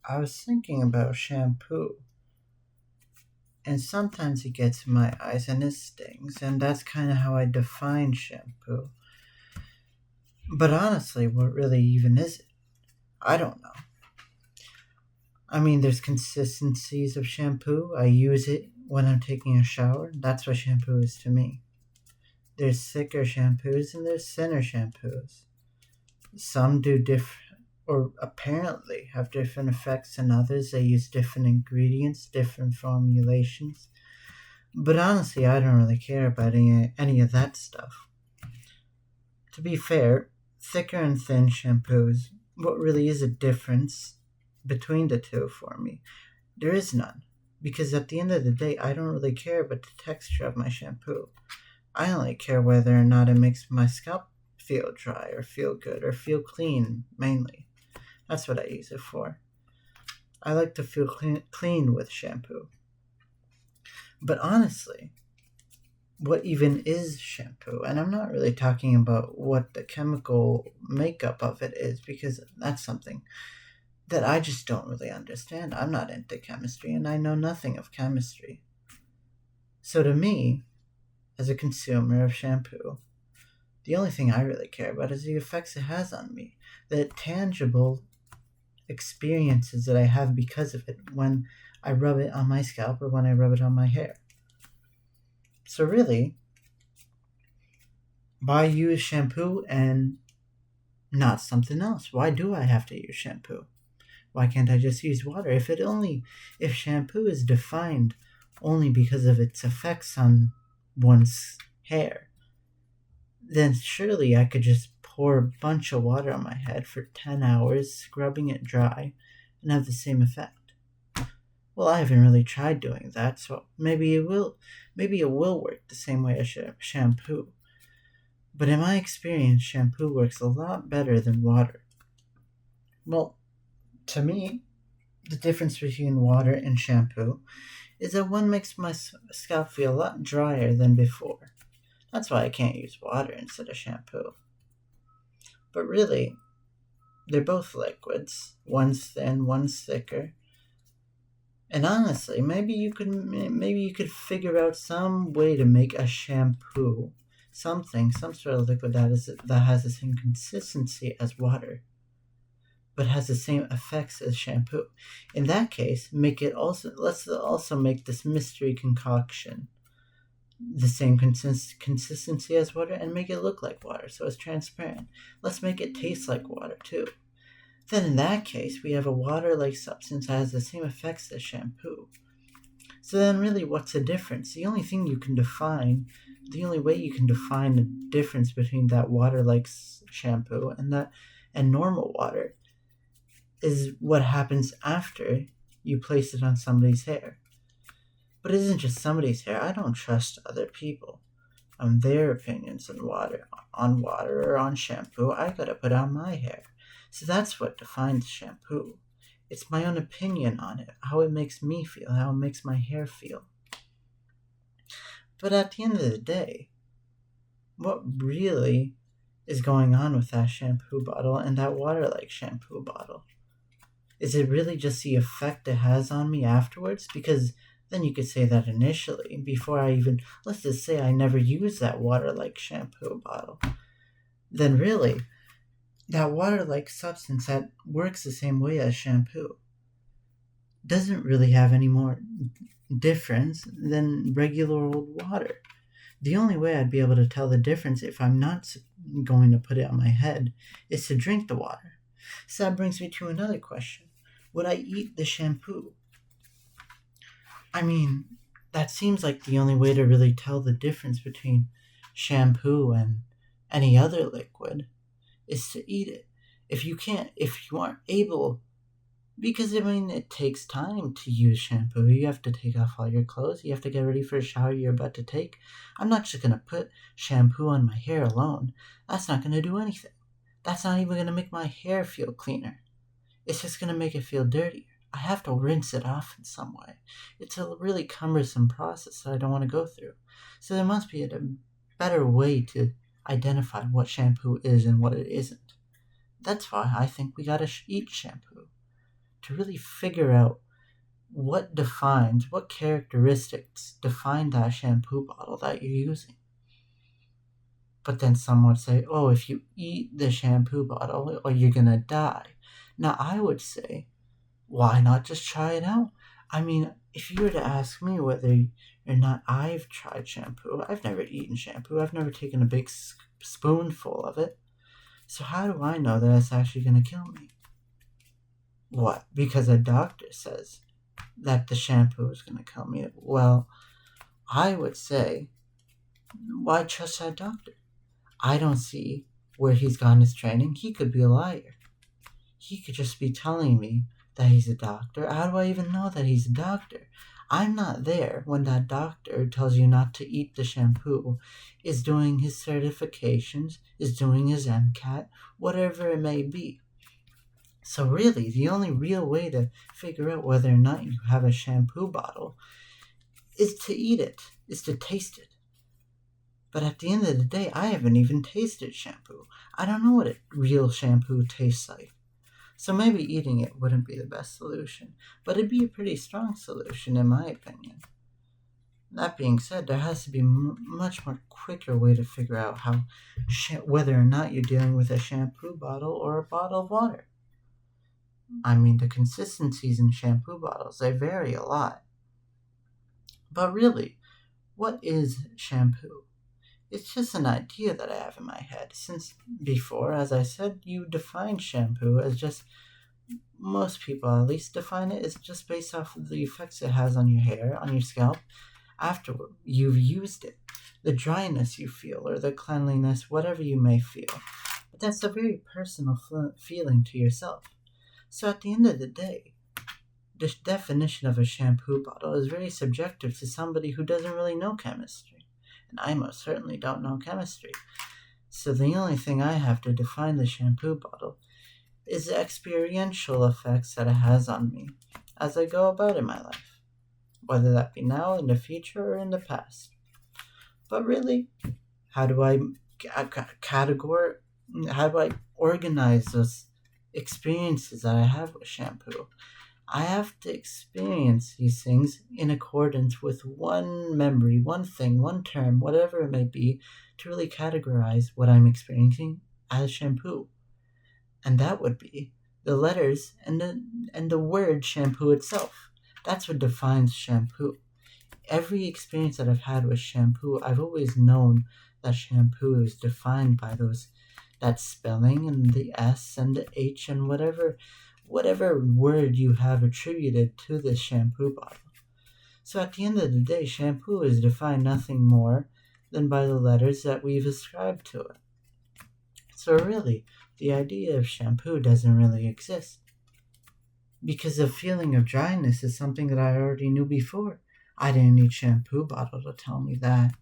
I was thinking about shampoo, and sometimes it gets in my eyes and it stings, and that's kind of how I define shampoo. But honestly, what really even is it? I don't know. I mean, there's consistencies of shampoo. I use it when I'm taking a shower. That's what shampoo is to me. There's thicker shampoos and there's thinner shampoos. Some do different, or apparently have different effects than others. They use different ingredients, different formulations. But honestly, I don't really care about any of that stuff. To be fair, thicker and thin shampoos, what really is a difference between the two for me? There is none. Because at the end of the day, I don't really care about the texture of my shampoo. I only care whether or not it makes my scalp feel dry or feel good or feel clean, mainly. That's what I use it for. I like to feel clean with shampoo. But honestly, what even is shampoo? And I'm not really talking about what the chemical makeup of it is, because that's something that I just don't really understand. I'm not into chemistry and I know nothing of chemistry. So to me, as a consumer of shampoo, the only thing I really care about is the effects it has on me, the tangible experiences that I have because of it when I rub it on my scalp or when I rub it on my hair. So really, why use shampoo and not something else? Why do I have to use shampoo? Why can't I just use water? If shampoo is defined only because of its effects on one's hair, then surely I could just pour a bunch of water on my head for 10 hours, scrubbing it dry, and have the same effect. Well, I haven't really tried doing that, so maybe it will work the same way as shampoo. But in my experience, shampoo works a lot better than water. Well, to me, the difference between water and shampoo is that one makes my scalp feel a lot drier than before. That's why I can't use water instead of shampoo. But really, they're both liquids. One's thin, one's thicker. And honestly, maybe you could figure out some way to make a shampoo, some sort of liquid that has the same consistency as water, but has the same effects as shampoo. In that case, let's also make this mystery concoction the same consistency as water and make it look like water so it's transparent. Let's make it taste like water too. Then in that case, we have a water-like substance that has the same effects as shampoo. So then really what's the difference? The only way you can define the difference between that water-like shampoo and normal water is what happens after you place it on somebody's hair. But it isn't just somebody's hair. I don't trust other people on their opinions on water or on shampoo. I gotta put on my hair. So that's what defines shampoo. It's my own opinion on it, how it makes me feel, how it makes my hair feel. But at the end of the day, what really is going on with that shampoo bottle and that water-like shampoo bottle? Is it really just the effect it has on me afterwards? Because then you could say that initially, let's just say I never used that water-like shampoo bottle. Then really, that water-like substance that works the same way as shampoo doesn't really have any more difference than regular old water. The only way I'd be able to tell the difference if I'm not going to put it on my head is to drink the water. So that brings me to another question. Would I eat the shampoo? I mean, that seems like the only way to really tell the difference between shampoo and any other liquid is to eat it. If you aren't able, because I mean, it takes time to use shampoo. You have to take off all your clothes. You have to get ready for a shower you're about to take. I'm not just going to put shampoo on my hair alone. That's not going to do anything. That's not even going to make my hair feel cleaner. It's just going to make it feel dirtier. I have to rinse it off in some way. It's a really cumbersome process that I don't want to go through. So there must be a better way to identify what shampoo is and what it isn't. That's why I think we gotta eat shampoo, to really figure out what characteristics define that shampoo bottle that you're using. But then some would say, oh, if you eat the shampoo bottle, or you're gonna die. Now, I would say, why not just try it out? I mean, if you were to ask me whether or not I've tried shampoo, I've never eaten shampoo. I've never taken a big spoonful of it. So how do I know that it's actually gonna kill me? What? Because a doctor says that the shampoo is gonna kill me. Well, I would say, why trust that doctor? I don't see where he's gotten his training. He could be a liar. He could just be telling me that he's a doctor. How do I even know that he's a doctor? I'm not there when that doctor tells you not to eat the shampoo, is doing his certifications, is doing his MCAT, whatever it may be. So really, the only real way to figure out whether or not you have a shampoo bottle is to eat it, is to taste it. But at the end of the day, I haven't even tasted shampoo. I don't know what a real shampoo tastes like. So maybe eating it wouldn't be the best solution, but it'd be a pretty strong solution in my opinion. That being said, there has to be much more quicker way to figure out whether or not you're dealing with a shampoo bottle or a bottle of water. I mean, the consistencies in shampoo bottles, they vary a lot. But really, what is shampoo? It's just an idea that I have in my head, since before, as I said, you define shampoo as just, most people at least define it as just based off of the effects it has on your hair, on your scalp, after you've used it. The dryness you feel, or the cleanliness, whatever you may feel. But that's a very personal feeling to yourself. So at the end of the day, the definition of a shampoo bottle is very subjective to somebody who doesn't really know chemistry. And I most certainly don't know chemistry. So the only thing I have to define the shampoo bottle is the experiential effects that it has on me as I go about in my life, whether that be now, in the future, or in the past. But really, how do I organize those experiences that I have with shampoo? I have to experience these things in accordance with one memory, one thing, one term, whatever it may be, to really categorize what I'm experiencing as shampoo. And that would be the letters and the word shampoo itself. That's what defines shampoo. Every experience that I've had with shampoo, I've always known that shampoo is defined by that spelling and the S and the H and whatever word you have attributed to this shampoo bottle. So at the end of the day, shampoo is defined nothing more than by the letters that we've ascribed to it. So really, the idea of shampoo doesn't really exist. Because the feeling of dryness is something that I already knew before. I didn't need shampoo bottle to tell me that.